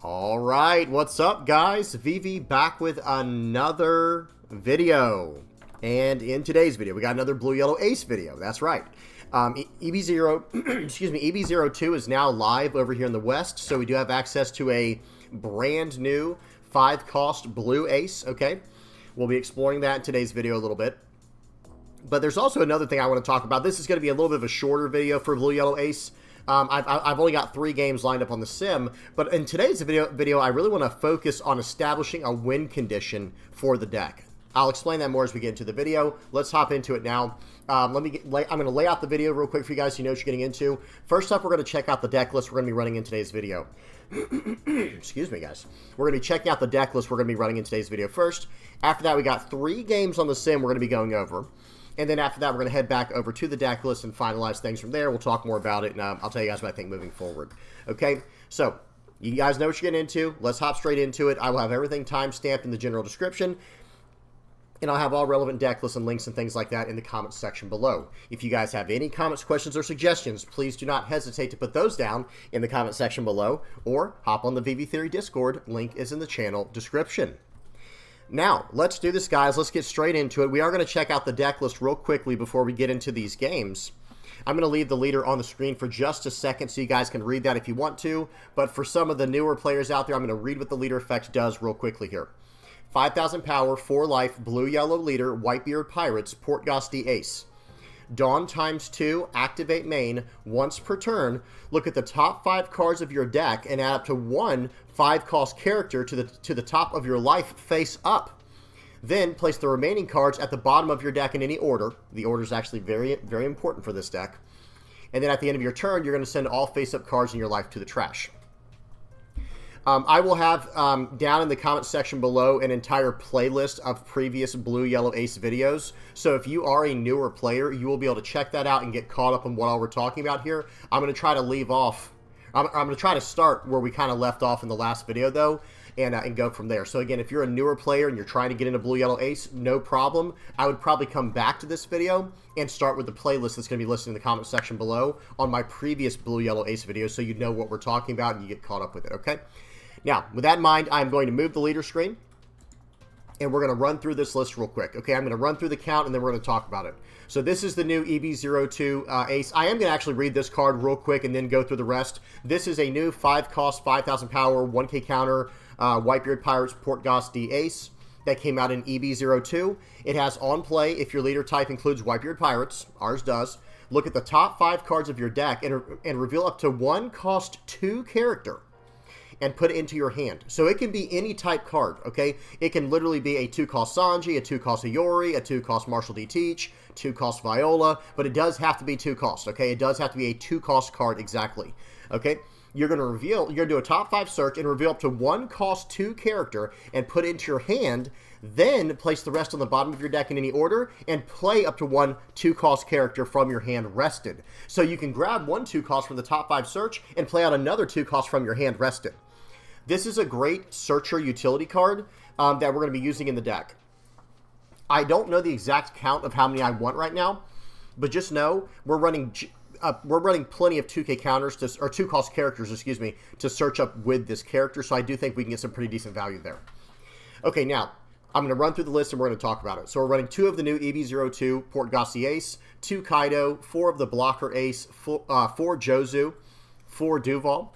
All right, what's up, guys? VV back with another video. And in today's video, we got another blue yellow ace video. That's right. EB0, excuse me, EB02 is now live over here in the West, so we do have access to a brand new 5-cost blue ace, okay? We'll be exploring that in today's video a little bit. But there's also another thing I want to talk about. This is going to be a little bit of a shorter video for blue yellow ace. I've only got 3 games lined up on the sim, but in today's video, I really want to focus on establishing a win condition for the deck. I'll explain that more as we get into the video. Let's hop into it now. I'm going to lay out the video real quick for you guys so you know what you're getting into. First up, we're going to check out the deck list we're going to be running in today's video. Excuse me, guys. We're going to be checking out the deck list we're going to be running in today's video first. After that, we got 3 games on the sim we're going to be going over. And then after that, we're going to head back over to the deck list and finalize things from there. We'll talk more about it, and I'll tell you guys what I think moving forward. Okay, so you guys know what you're getting into. Let's hop straight into it. I will have everything timestamped in the general description, and I'll have all relevant deck lists and links and things like that in the comments section below. If you guys have any comments, questions, or suggestions, please do not hesitate to put those down in the comment section below, or hop on the VV Theory Discord. Link is in the channel description. Now, let's do this, guys. Let's get straight into it. We are going to check out the deck list real quickly before we get into these games. I'm going to leave the leader on the screen for just a second so you guys can read that if you want to. But for some of the newer players out there, I'm going to read what the leader effect does real quickly here. 5,000 power, 4 life, blue-yellow leader, Whitebeard Pirates, Portgosti Ace. Dawn ×2, activate main, once per turn. Look at the top 5 cards of your deck and add up to 1 5-cost character to the top of your life face up. Then place the remaining cards at the bottom of your deck in any order. The order is actually very, very important for this deck. And then at the end of your turn, you're going to send all face-up cards in your life to the trash. I will have down in the comment section below an entire playlist of previous blue yellow ace videos. So if you are a newer player, you will be able to check that out and get caught up on what all we're talking about here. I'm going to try to leave off. I'm going to try to start where we kind of left off in the last video, though, and go from there. So again, if you're a newer player and you're trying to get into blue yellow ace, no problem. I would probably come back to this video and start with the playlist that's going to be listed in the comment section below on my previous blue yellow ace videos, so you know what we're talking about and you get caught up with it. Okay. Now, with that in mind, I'm going to move the leader screen, and we're going to run through this list real quick. Okay, I'm going to run through the count, and then we're going to talk about it. So this is the new EB02 Ace. I am going to actually read this card real quick and then go through the rest. This is a new 5-cost, 5,000 power, 1K counter, Whitebeard Pirates, Portgosti Ace that came out in EB02. It has on play if your leader type includes Whitebeard Pirates. Ours does. Look at the top 5 cards of your deck and reveal up to 1 cost 2 character and put it into your hand. So it can be any type card, okay? It can literally be a 2-cost Sanji, a 2-cost Hiyori, a 2-cost Marshall D. Teach, 2-cost Viola, but it does have to be 2 cost, okay? It does have to be a 2-cost card exactly, okay? You're going to do a top 5 search and reveal up to 1 cost 2 character and put it into your hand, then place the rest on the bottom of your deck in any order and play up to 1 2-cost character from your hand rested. So you can grab 1 2-cost from the top 5 search and play out another 2-cost from your hand rested. This is a great searcher utility card that we're going to be using in the deck. I don't know the exact count of how many I want right now, but just know we're running plenty of 2K counters or 2-cost characters, excuse me, to search up with this character. So I do think we can get some pretty decent value there. Okay, now I'm going to run through the list and we're going to talk about it. So we're running 2 of the new EB02 Portgosti Ace, 2 Kaido, 4 of the Blocker Ace, 4 Jozu, 4 Duval.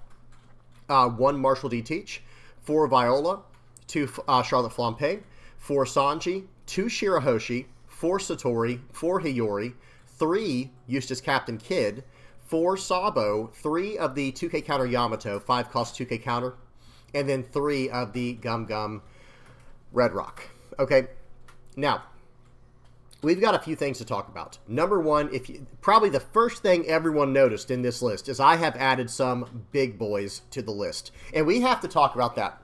1 Marshall D. Teach, 4 Viola, 2 Charlotte Flampe, 4 Sanji, 2 Shirahoshi, 4 Satori, 4 Hiyori, 3 Eustace Captain Kidd, 4 Sabo, 3 of the 2K counter Yamato, 5-cost 2K counter, and then 3 of the Gum Gum Red Rock. Okay, now we've got a few things to talk about. Number one, probably the first thing everyone noticed in this list is I have added some big boys to the list. And we have to talk about that.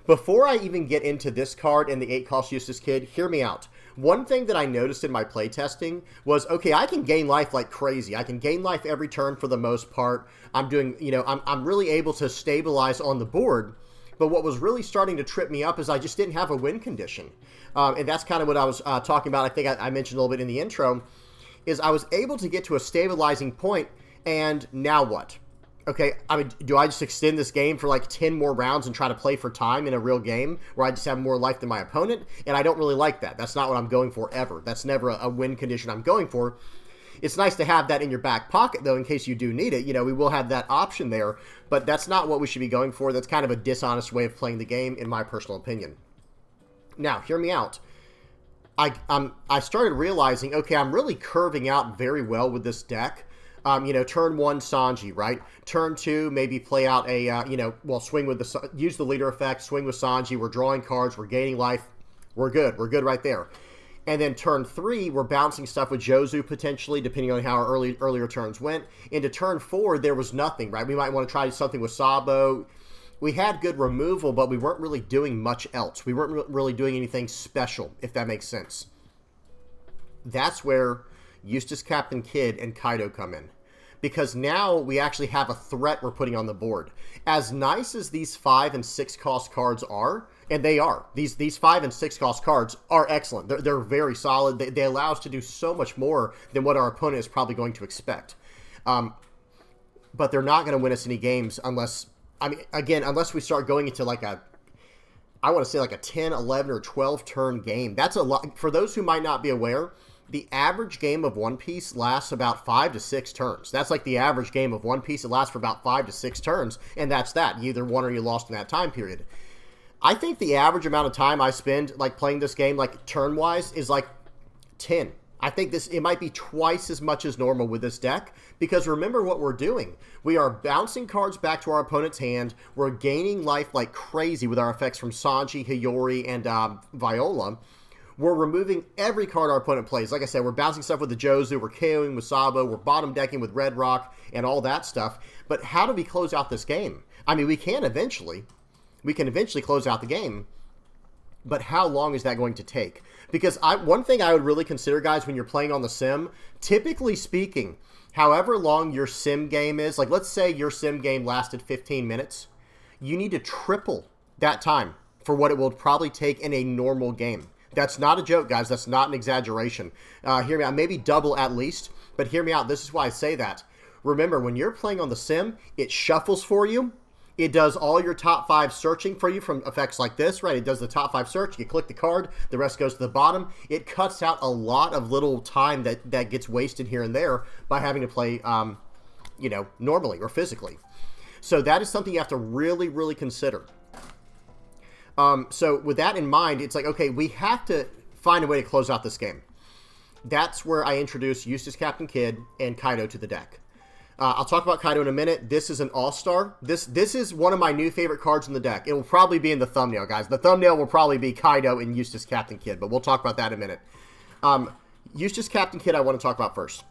Before I even get into this card and the 8-cost Eustace Kid, hear me out. One thing that I noticed in my playtesting was, okay, I can gain life like crazy. I can gain life every turn for the most part. I'm doing, I'm really able to stabilize on the board. But what was really starting to trip me up is I just didn't have a win condition. And that's kind of what I was talking about. I think I mentioned a little bit in the intro, is I was able to get to a stabilizing point, and now what? Okay, I mean, do I just extend this game for like 10 more rounds and try to play for time in a real game where I just have more life than my opponent? And I don't really like that. That's not what I'm going for ever. That's never a win condition I'm going for. It's nice to have that in your back pocket, though, in case you do need it. You know, we will have that option there, but that's not what we should be going for. That's kind of a dishonest way of playing the game, in my personal opinion. Now, hear me out. I started realizing, okay, I'm really curving out very well with this deck. You know, turn 1, Sanji, right? Turn 2, maybe play out a, you know, well, swing with the, use the leader effect, swing with Sanji, we're drawing cards, we're gaining life, we're good right there. And then turn 3, we're bouncing stuff with Jozu potentially, depending on how our earlier turns went. Into turn 4, there was nothing, right? We might want to try something with Sabo. We had good removal, but we weren't really doing much else. We weren't really doing anything special, if that makes sense. That's where Eustace Captain Kidd and Kaido come in. Because now we actually have a threat we're putting on the board. As nice as these 5 and 6 cost cards are, and they are, these 5 and 6 cost cards are excellent. They're very solid. They allow us to do so much more than what our opponent is probably going to expect. But they're not going to win us any games unless, I mean, again, unless we start going into like a, I want to say like a 10, 11, or 12 turn game. That's a lot. For those who might not be aware, the average game of One Piece lasts about 5 to 6 turns. That's like the average game of One Piece. It lasts for about 5 to 6 turns, and that's that. You either won or you lost in that time period. I think the average amount of time I spend like playing this game, like turn-wise, is like 10. I think it might be twice as much as normal with this deck, because remember what we're doing. We are bouncing cards back to our opponent's hand. We're gaining life like crazy with our effects from Sanji, Hiyori, and Viola. We're removing every card our opponent plays. Like I said, we're bouncing stuff with the Jozu, we're KOing with Sabo, we're bottom decking with Red Rock, and all that stuff. But how do we close out this game? I mean, we can eventually. We can eventually close out the game. But how long is that going to take? Because one thing I would really consider, guys, when you're playing on the sim, typically speaking, however long your sim game is, like let's say your sim game lasted 15 minutes, you need to triple that time for what it will probably take in a normal game. That's not a joke, guys. That's not an exaggeration. Hear me out. Maybe double at least, but hear me out. This is why I say that. Remember, when you're playing on the sim, it shuffles for you. It does all your top 5 searching for you from effects like this, right? It does the top 5 search. You click the card. The rest goes to the bottom. It cuts out a lot of little time that gets wasted here and there by having to play, you know, normally or physically. So that is something you have to really, really consider. So with that in mind, it's like, okay, we have to find a way to close out this game. That's where I introduce Eustace Captain Kidd and Kaido to the deck. I'll talk about Kaido in a minute. This is an all-star. This is one of my new favorite cards in the deck. It will probably be in the thumbnail, guys. The thumbnail will probably be Kaido and Eustace Captain Kidd, but we'll talk about that in a minute. Eustace Captain Kidd I want to talk about first.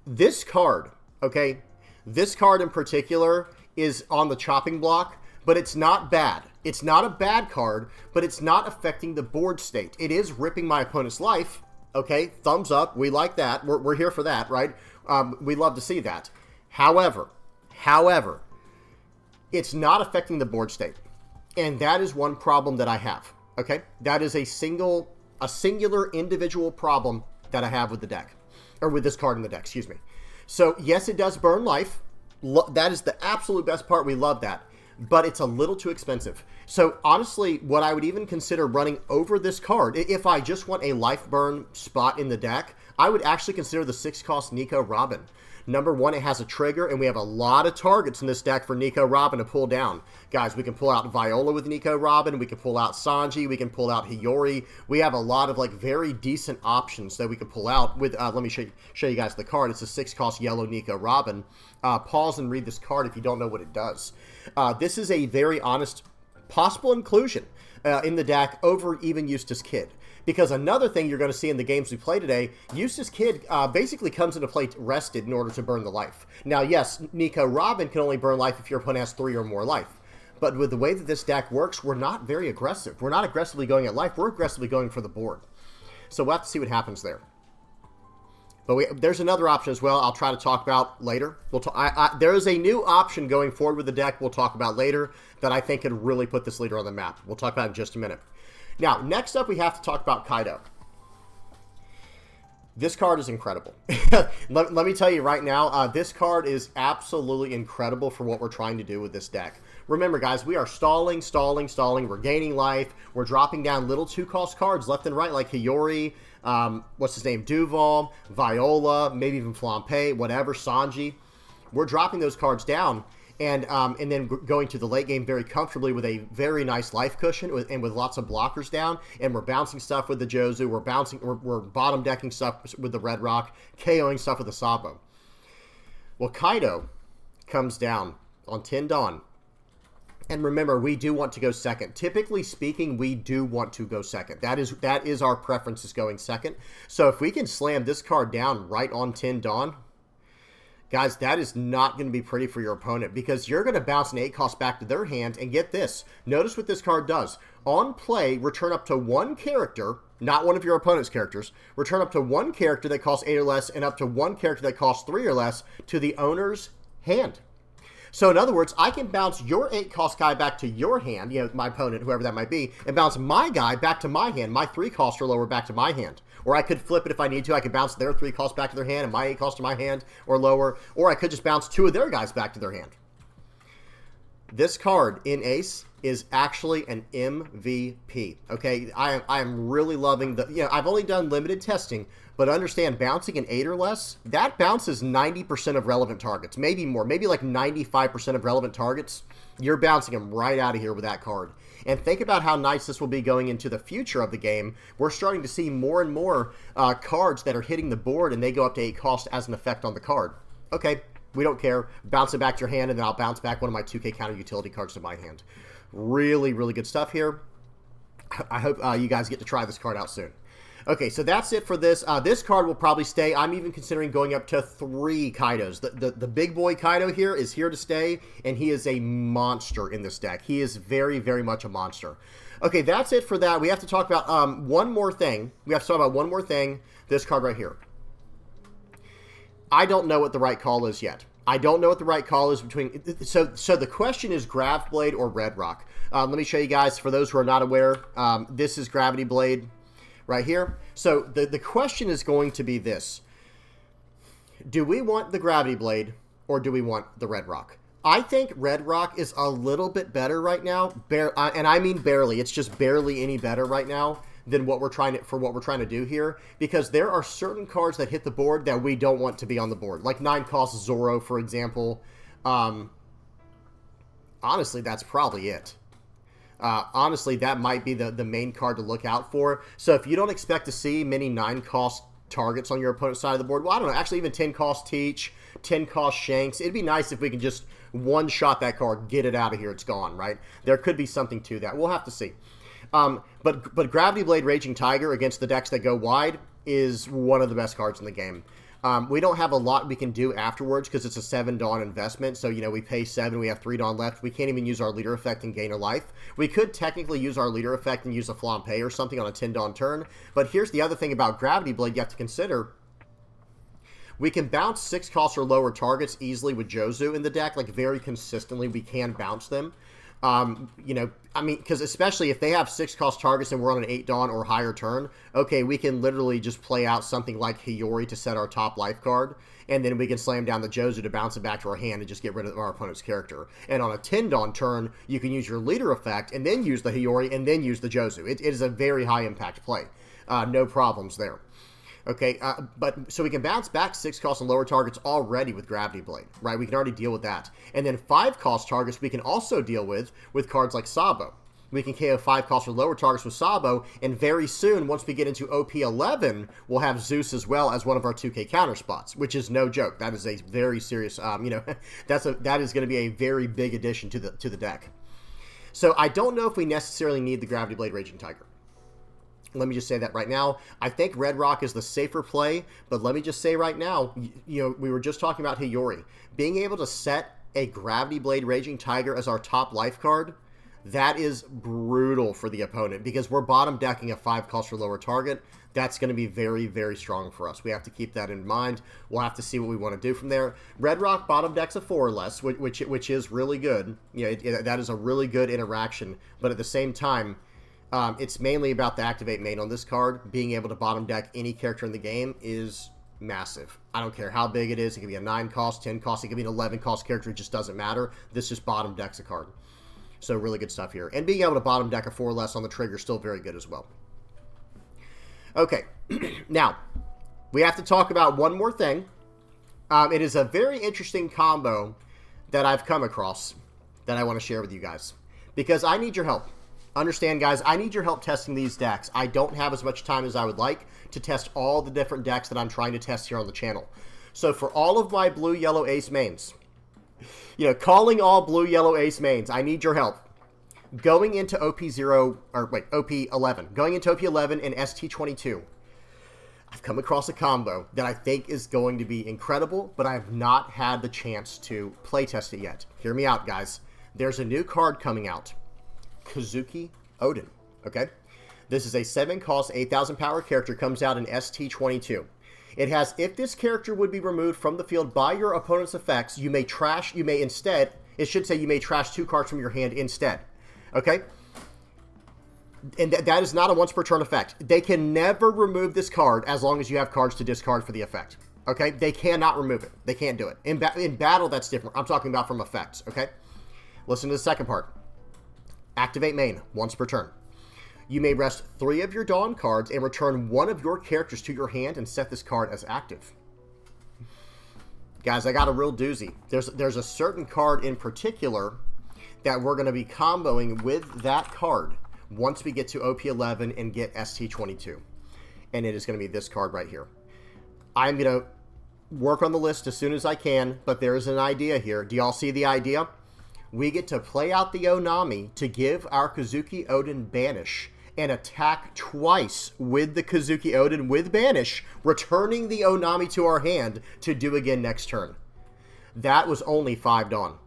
This card, okay, this card in particular is on the chopping block, but it's not bad. It's not a bad card, but it's not affecting the board state. It is ripping my opponent's life. Okay, thumbs up. We like that. We're here for that, right? We love to see that. However, it's not affecting the board state. And that is one problem that I have. Okay? That is a singular individual problem that I have with the deck. Or with this card in the deck, excuse me. So, yes, it does burn life. That is the absolute best part. We love that. But it's a little too expensive. So honestly, what I would even consider running over this card, if I just want a life burn spot in the deck, I would actually consider the 6-cost Nico Robin. Number one, it has a trigger, and we have a lot of targets in this deck for Nico Robin to pull down. Guys, we can pull out Viola with Nico Robin, we can pull out Sanji, we can pull out Hiyori. We have a lot of like very decent options that we can pull out with, let me show you guys the card. It's a 6-cost yellow Nico Robin. Pause and read this card if you don't know what it does. This is a very honest possible inclusion in the deck over even Eustace Kidd. Because another thing you're going to see in the games we play today, Eustace Kidd basically comes into play rested in order to burn the life. Now, yes, Nico Robin can only burn life if your opponent has 3 or more life. But with the way that this deck works, we're not very aggressive. We're not aggressively going at life. We're aggressively going for the board. So we'll have to see what happens there. But there's another option as well I'll try to talk about later. There is a new option going forward with the deck we'll talk about later that I think could really put this leader on the map. We'll talk about it in just a minute. Now, next up, we have to talk about Kaido. This card is incredible. Let me tell you right now, this card is absolutely incredible for what we're trying to do with this deck. Remember, guys, we are stalling. We're gaining life. We're dropping down little 2-cost cards left and right, like Hiyori, what's his name, Duval, Viola, maybe even Flampe, whatever, Sanji. We're dropping those cards down. And then going to the late game very comfortably with a very nice life cushion and with lots of blockers down. And we're bouncing stuff with the Jozu. We're bottom decking stuff with the Red Rock, KOing stuff with the Sabo. Well, Kaido comes down on 10 Dawn. And remember, we do want to go second. Typically speaking, we do want to go second. That is our preference, is going second. So if we can slam this card down right on 10 Dawn, guys, that is not going to be pretty for your opponent, because you're going to bounce an 8-cost back to their hand, and get this. Notice what this card does. On play, return up to 1 character, not one of your opponent's characters. Return up to 1 character that costs 8 or less, and up to 1 character that costs 3 or less to the owner's hand. So in other words, I can bounce your 8-cost guy back to your hand, you know, my opponent, whoever that might be, and bounce my guy back to my hand, my 3-cost or lower back to my hand. Or I could flip it if I need to. I could bounce their 3-cost back to their hand and my 8-cost to my hand or lower. Or I could just bounce 2 of their guys back to their hand. This card in Ace is actually an MVP. Okay, I am really loving the, you know, I've only done limited testing, but understand, bouncing an 8 or less, that bounces 90% of relevant targets, maybe more, maybe like 95% of relevant targets. You're bouncing them right out of here with that card. And think about how nice this will be going into the future of the game. We're starting to see more and more cards that are hitting the board, and they go up to 8 cost as an effect on the card. Okay, we don't care. Bounce it back to your hand, and then I'll bounce back one of my 2K counter utility cards to my hand. Really, really good stuff here. I hope you guys get to try this card out soon. Okay, so that's it for this. This card will probably stay. I'm even considering going up to 3 Kaidos. The big boy Kaido here is here to stay, and he is a monster in this deck. He is very, very much a monster. Okay, that's it for that. We have to talk about one more thing. We have to talk about one more thing. This card right here. I don't know what the right call is yet. I don't know what the right call is between... So the question is Grav Blade or Red Rock. Let me show you guys, for those who are not aware, this is Gravity Blade right here. So the question is going to be this. Do we want the Gravity Blade or do we want the Red Rock? I think Red Rock is a little bit better right now. And I mean barely. It's just barely any better right now than what we're trying to do here, because there are certain cards that hit the board that we don't want to be on the board, like 9-cost Zoro, for example. Honestly, that's probably it. Honestly, that might be the main card to look out for. So if you don't expect to see many 9-cost targets on your opponent's side of the board, well, I don't know, actually even 10-cost Teach, 10-cost Shanks, it'd be nice if we can just one-shot that card, get it out of here, it's gone, right? There could be something to that. We'll have to see. But Gravity Blade Raging Tiger against the decks that go wide is one of the best cards in the game. We don't have a lot we can do afterwards because it's a 7 Dawn investment. So, you know, we pay 7, we have 3 Dawn left. We can't even use our leader effect and gain a life. We could technically use our leader effect and use a Flampe or something on a 10 Dawn turn. But here's the other thing about Gravity Blade you have to consider. We can bounce 6 costs or lower targets easily with Jozu in the deck. Like, very consistently, we can bounce them. You know, I mean, because especially if they have 6-cost targets and we're on an 8 Dawn or higher turn, okay, we can literally just play out something like Hiyori to set our top life card, and then we can slam down the Jozu to bounce it back to our hand and just get rid of our opponent's character. And on a 10 Dawn turn, you can use your leader effect and then use the Hiyori and then use the Jozu. It is a very high impact play. No problems there. Okay, but so we can bounce back 6-cost and lower targets already with Gravity Blade, right? We can already deal with that. And then 5-cost targets we can also deal with cards like Sabo. We can KO 5-cost or lower targets with Sabo, and very soon, once we get into OP11, we'll have Zeus as well as one of our 2K counter spots, which is no joke. That is a very serious, you know, that is going to be a very big addition to the deck. So I don't know if we necessarily need the Gravity Blade Raging Tiger. Let me just say that right now. I think Red Rock is the safer play, but let me just say right now, you know, we were just talking about Hiyori. Being able to set a Gravity Blade Raging Tiger as our top life card, that is brutal for the opponent because we're bottom decking a 5-cost or lower target. That's going to be very, very strong for us. We have to keep that in mind. We'll have to see what we want to do from there. Red Rock bottom decks a 4 or less, which is really good. You know, that is a really good interaction, but at the same time, It's mainly about the activate main on this card. Being able to bottom deck any character in the game is massive. I don't care how big it is. It can be a 9 cost, 10 cost, it can be an 11 cost character. It just doesn't matter. This just bottom decks a card. So really good stuff here. And being able to bottom deck a 4 less on the trigger is still very good as well. Okay, now we have to talk about one more thing. It is a very interesting combo that I've come across that I want to share with you guys, because I need your help. Understand, guys, I need your help testing these decks. I don't have as much time as I would like to test all the different decks that I'm trying to test here on the channel. So for all of my blue-yellow ace mains, calling all blue-yellow ace mains, I need your help. Going into OP11. Going into OP11 and ST22. I've come across a combo that I think is going to be incredible, but I have not had the chance to playtest it yet. Hear me out, guys. There's a new card coming out. Kazuki Odin. Okay? This is a 7-cost, 8,000 power character. Comes out in ST22. It has, if this character would be removed from the field by your opponent's effects, you may trash 2 cards from your hand instead. Okay? And that is not a once per turn effect. They can never remove this card as long as you have cards to discard for the effect. Okay? They cannot remove it. They can't do it. In battle, that's different. I'm talking about from effects. Okay? Listen to the second part. Activate main, once per turn. You may rest 3 of your Dawn cards and return 1 of your characters to your hand and set this card as active. Guys, I got a real doozy. There's a certain card in particular that we're going to be comboing with that card once we get to OP11 and get ST22. And it is going to be this card right here. I'm going to work on the list as soon as I can, but there is an idea here. Do y'all see the idea? We get to play out the Onami to give our Kazuki Odin Banish and attack twice with the Kazuki Odin with Banish, returning the Onami to our hand to do again next turn. That was only 5 Dawn.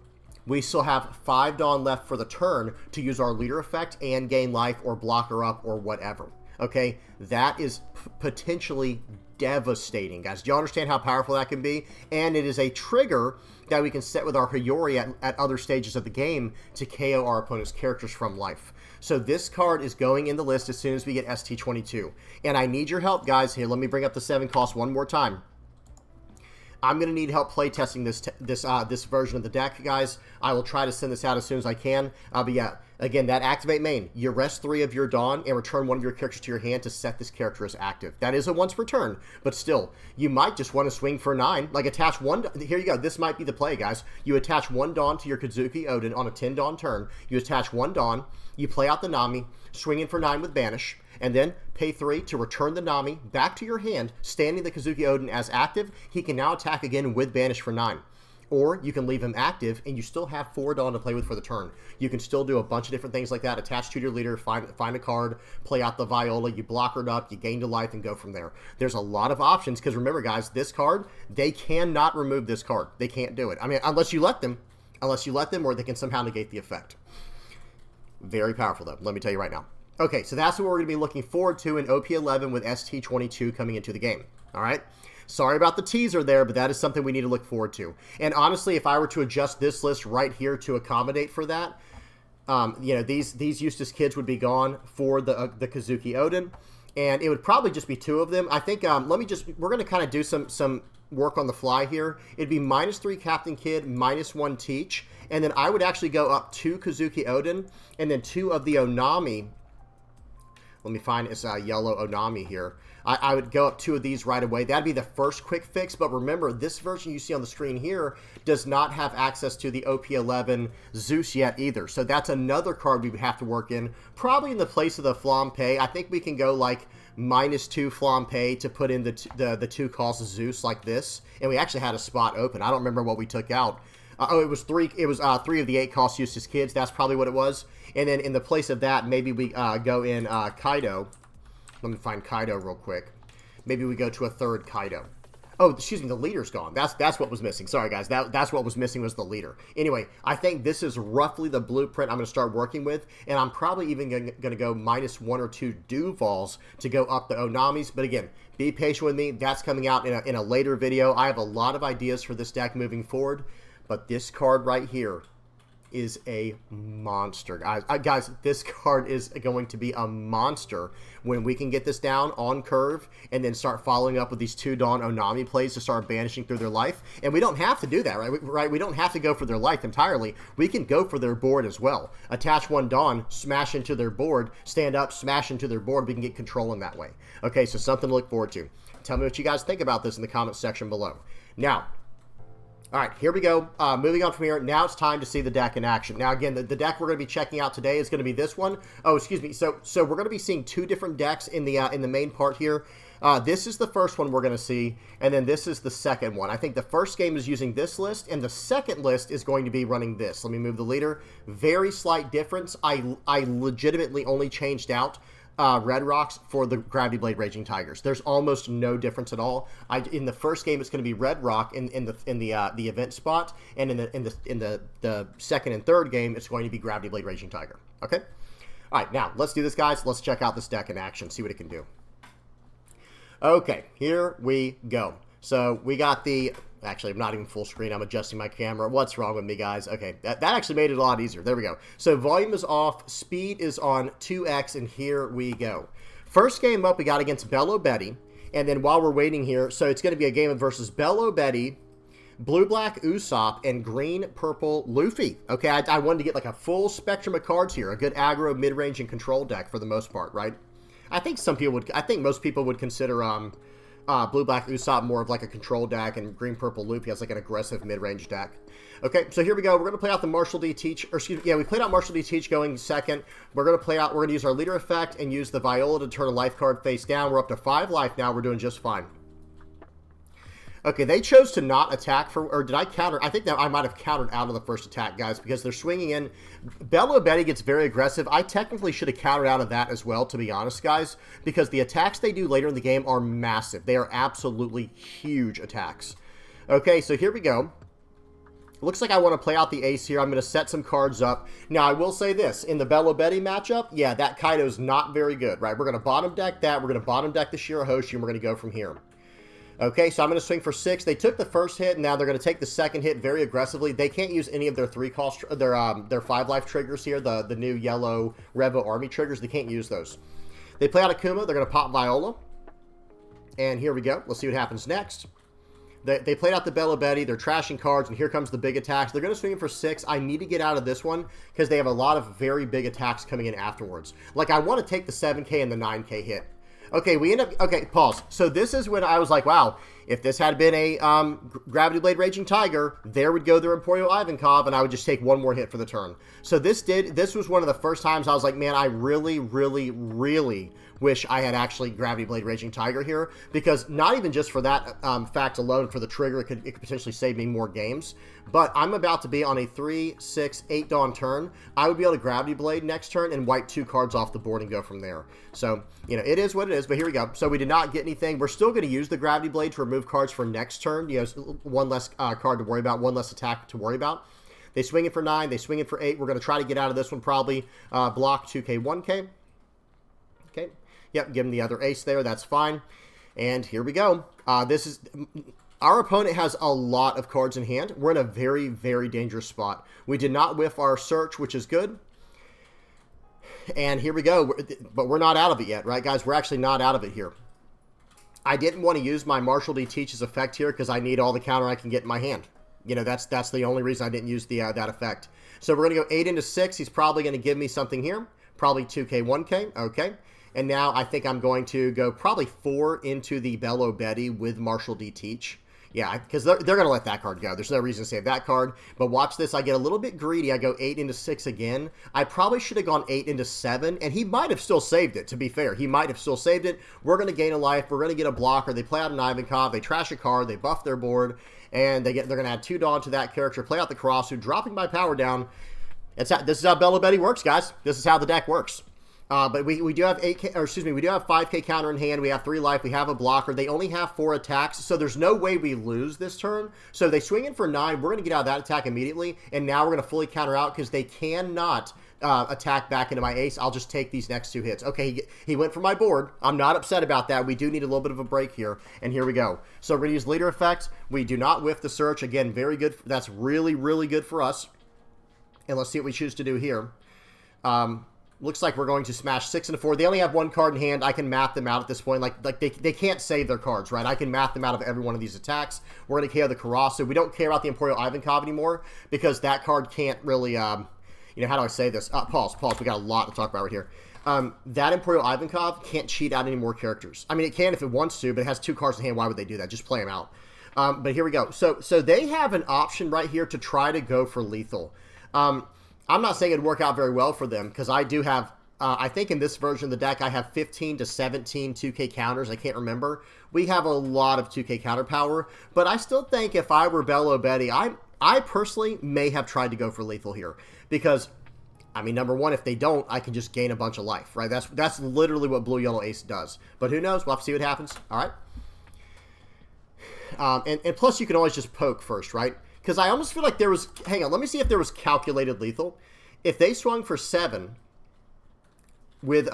We still have 5 Dawn left for the turn to use our leader effect and gain life or block her up or whatever. Okay, that is potentially devastating, guys. Do you understand how powerful that can be? And it is a trigger that we can set with our Hiyori at other stages of the game to KO our opponent's characters from life. So this card is going in the list as soon as we get ST22. And I need your help, guys. Here, let me bring up the 7 cost one more time. I'm going to need help playtesting this version of the deck, guys. I will try to send this out as soon as I can. But yeah, again, that activate main. You rest 3 of your Dawn and return 1 of your characters to your hand to set this character as active. That is a once per turn, but still, you might just want to swing for 9. Like attach 1. Here you go. This might be the play, guys. You attach 1 Dawn to your Kazuki Odin on a 10 Dawn turn. You attach 1 Dawn. You play out the Nami, swing in for 9 with Banish, and then pay 3 to return the Nami back to your hand, standing the Kazuki Odin as active. He can now attack again with Banish for 9. Or you can leave him active, and you still have 4 Dawn to play with for the turn. You can still do a bunch of different things like that. Attach to your leader, find a card, play out the Viola, you block her up, you gain to life, and go from there. There's a lot of options, because remember, guys, this card, they cannot remove this card. They can't do it. I mean, unless you let them, or they can somehow negate the effect. Very powerful, though. Let me tell you right now. Okay, so that's what we're going to be looking forward to in OP11 with ST22 coming into the game. All right? Sorry about the teaser there, but that is something we need to look forward to. And honestly, if I were to adjust this list right here to accommodate for that, these Eustace kids would be gone for the Kazuki Odin, and it would probably just be 2 of them. I think, we're going to kind of do some work on the fly here. It'd be -3 Captain Kid, -1 Teach, and then I would actually go up 2 Kazuki Odin, and then 2 of the Onami. Let me find this yellow Onami here. I would go up 2 of these right away. That'd be the first quick fix, but remember, this version you see on the screen here does not have access to the OP11 Zeus yet either. So that's another card we would have to work in, probably in the place of the Flampe. I think we can go like -2 Flampe to put in the 2 cost Zeus like this. And we actually had a spot open. I don't remember what we took out. It was 3. It was 3 of the 8 cost Eustace kids. That's probably what it was. And then in the place of that, maybe we go in Kaido. Let me find Kaido real quick. Maybe we go to a 3rd Kaido. Oh, excuse me, the leader's gone. That's what was missing. Sorry, guys. That's what was missing was the leader. Anyway, I think this is roughly the blueprint I'm going to start working with, and I'm probably even going to go -1 or 2 Duvals to go up the Onamis. But again, be patient with me. That's coming out in a later video. I have a lot of ideas for this deck moving forward, but this card right here is a monster, guys. Guys, this card is going to be a monster when we can get this down on curve and then start following up with these 2 Dawn Onami plays to start banishing through their life. And we don't have to do that, right? We don't have to go for their life entirely. We can go for their board as well. Attach 1 Dawn, smash into their board, stand up, smash into their board. We can get control in that way. Okay, so something to look forward to. Tell me what you guys think about this in the comments section below. Now, all right, here we go. Moving on from here, now it's time to see the deck in action. Now, again, the deck we're going to be checking out today is going to be this one. Oh, excuse me. So we're going to be seeing 2 different decks in the main part here. This is the first one we're going to see, and then this is the second one. I think the first game is using this list, and the second list is going to be running this. Let me move the leader. Very slight difference. I legitimately only changed out Red Rocks for the Gravity Blade Raging Tigers. There's almost no difference at all. In the first game, it's going to be Red Rock in the event spot, and in the second and third game, it's going to be Gravity Blade Raging Tiger. Okay. All right, now let's do this, guys. Let's check out this deck in action, see what it can do. Okay, here we go. So we got the. Actually, I'm not even full screen. I'm adjusting my camera. What's wrong with me, guys? Okay, that actually made it a lot easier. There we go. So volume is off. Speed is on 2x, and here we go. First game up, we got against Bello Betty. And then while we're waiting here, so it's going to be a game versus Bello Betty, Blue-Black Usopp, and Green-Purple Luffy. Okay, I wanted to get like a full spectrum of cards here. A good aggro, mid-range, and control deck for the most part, right? I think most people would consider Blue-Black Usopp more of like a control deck, and Green-Purple Luffy has like an aggressive mid-range deck. Okay, so here we go. We're going to play out the Marshall D. Teach, or excuse me, yeah, we played out Marshall D. Teach going second. We're going to use our leader effect and use the Viola to turn a life card face down. We're up to 5 life now. We're doing just fine. Okay, they chose to not attack or did I counter? I think that I might have countered out of the first attack, guys, because they're swinging in. Bello Betty gets very aggressive. I technically should have countered out of that as well, to be honest, guys, because the attacks they do later in the game are massive. They are absolutely huge attacks. Okay, so here we go. Looks like I want to play out the ace here. I'm going to set some cards up. Now, I will say this. In the Bello Betty matchup, yeah, that Kaido's not very good, right? We're going to bottom deck that. We're going to bottom deck the Shirahoshi, and we're going to go from here. Okay, so I'm going to swing for 6. They took the first hit, and now they're going to take the second hit very aggressively. They can't use any of their 3-cost, their 5 life triggers here, the new yellow Revo Army triggers. They can't use those. They play out Akuma. They're going to pop Viola. And here we go. Let's see what happens next. They played out the Bello Betty. They're trashing cards, and here comes the big attacks. They're going to swing in for 6. I need to get out of this one because they have a lot of very big attacks coming in afterwards. Like, I want to take the 7K and the 9K hit. Okay, we end up... Okay, pause. So this is when I was like, wow, if this had been a Gravity Blade Raging Tiger, there would go the Emporio Ivankov, and I would just take 1 more hit for the turn. So this was one of the first times I was like, man, I really, really, really wish I had actually Gravity Blade Raging Tiger here, because not even just for that fact alone, for the trigger, it could potentially save me more games, but I'm about to be on a 3, 6, 8 Dawn turn. I would be able to Gravity Blade next turn and wipe 2 cards off the board and go from there. So, you know, it is what it is, but here we go. So we did not get anything. We're still going to use the Gravity Blade to remove cards for next turn. You know, 1 less card to worry about, 1 less attack to worry about. They swing it for 9. They swing it for 8. We're going to try to get out of this one probably. Block 2K, 1K. Okay. Yep, give him the other ace there. That's fine. And here we go. Our opponent has a lot of cards in hand. We're in a very, very dangerous spot. We did not whiff our search, which is good. And here we go. But we're not out of it yet, right, guys? We're actually not out of it here. I didn't want to use my Marshall D. Teach's effect here because I need all the counter I can get in my hand. You know, that's the only reason I didn't use that effect. So we're going to go 8 into 6. He's probably going to give me something here. Probably 2K, 1K. Okay. And now I think I'm going to go probably 4 into the Bello Betty with Marshall D. Teach. Yeah, because they're going to let that card go. There's no reason to save that card. But watch this. I get a little bit greedy. I go 8 into 6 again. I probably should have gone 8 into 7. And he might have still saved it, to be fair. He might have still saved it. We're going to gain a life. We're going to get a blocker. They play out an Ivankov. They trash a card. They buff their board. And they're going to add 2 Dawn to that character. Play out the Karasu, dropping my power down. This is how Bello Betty works, guys. This is how the deck works. But we do have 8K, or excuse me, we do have 5K counter in hand. We have 3 life. We have a blocker. They only have 4 attacks, so there's no way we lose this turn. So they swing in for 9. We're going to get out of that attack immediately, and now we're going to fully counter out because they cannot attack back into my ace. I'll just take these next 2 hits. Okay, he went for my board. I'm not upset about that. We do need a little bit of a break here, and here we go. So we're going to use leader effects. We do not whiff the search. Again, very good. That's really, really good for us. And let's see what we choose to do here. Looks like we're going to smash 6 and a 4. They only have one card in hand. I can math them out at this point. Like they can't save their cards, right? I can math them out of every one of these attacks. We're going to KO the Karasu. We don't care about the Imperial Ivankov anymore because that card can't really, you know, how do I say this? Pause. We got a lot to talk about right here. That Imperial Ivankov can't cheat out any more characters. I mean, it can if it wants to, but it has 2 cards in hand. Why would they do that? Just play them out. But here we go. So they have an option right here to try to go for lethal. I'm not saying it'd work out very well for them because I do have, I think in this version of the deck, I have 15 to 17 2K counters. I can't remember. We have a lot of 2K counter power, but I still think if I were Bello Betty, I personally may have tried to go for lethal here because, I mean, number one, if they don't, I can just gain a bunch of life, right? That's literally what Blue Yellow Ace does. But who knows? We'll have to see what happens. All right. And plus, you can always just poke first, right? Because I almost feel like there was... Hang on, let me see if there was calculated lethal. If they swung for 7 with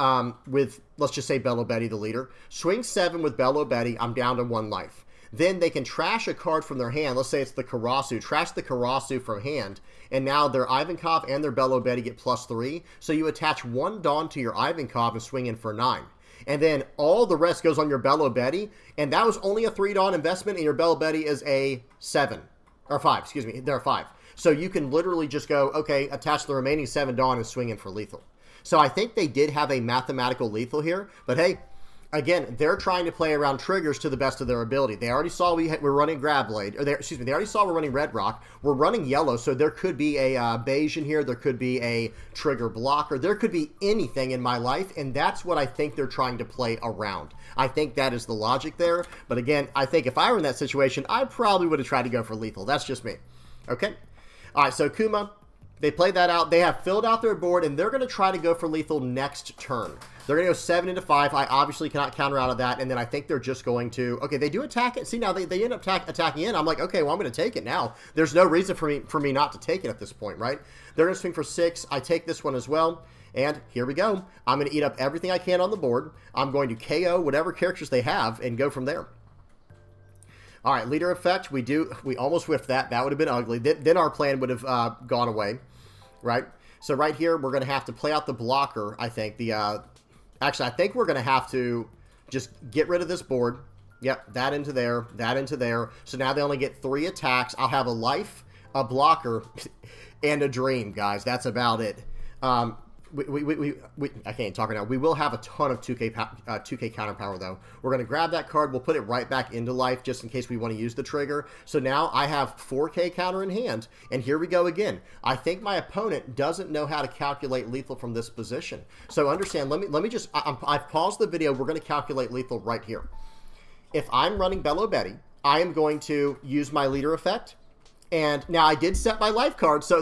let's just say Bello Betty, the leader, swing 7 with Bello Betty, I'm down to 1 life. Then they can trash a card from their hand. Let's say it's the Karasu. Trash the Karasu from hand, and now their Ivankov and their Bello Betty get +3. So you attach 1 Dawn to your Ivankov and swing in for 9. And then all the rest goes on your Bello Betty, and that was only a 3 Dawn investment, and your Bello Betty is a 7. Or 5, excuse me. They're 5. So you can literally just go, okay, attach the remaining 7 Dawn and swing in for lethal. So I think they did have a mathematical lethal here. But hey, again, they're trying to play around triggers to the best of their ability. They already saw we're running Grab Blade. Or they already saw we're running Red Rock. We're running Yellow, so there could be a beige in here. There could be a trigger blocker. There could be anything in my life, and that's what I think they're trying to play around. I think that is the logic there. But again, I think if I were in that situation, I probably would have tried to go for lethal. That's just me. Okay? All right, so Kuma, they played that out. They have filled out their board, and they're going to try to go for lethal next turn. They're going to go 7 into 5. I obviously cannot counter out of that, and then I think they're just going to... Okay, they do attack it. See, now they end up attacking in. I'm like, okay, well, I'm going to take it now. There's no reason for me not to take it at this point, right? They're going to swing for 6. I take this one as well. And here we go. I'm going to eat up everything I can on the board. I'm going to KO whatever characters they have and go from there. All right, leader effect. We almost whiffed that. That would have been ugly. Then our plan would have gone away, right? So right here, we're going to have to play out the blocker, I think. Actually, I think we're going to have to just get rid of this board. Yep, that into there, that into there. So now they only get 3 attacks. I'll have a life, a blocker, and a dream, guys. That's about it. I can't talk right now. We will have a ton of 2K counter power, though. We're going to grab that card. We'll put it right back into life just in case we want to use the trigger. So now I have 4K counter in hand, and here we go again. I think my opponent doesn't know how to calculate lethal from this position. So understand, let me just... I've paused the video. We're going to calculate lethal right here. If I'm running Bello Betty, I am going to use my leader effect. And now I did set my life card, so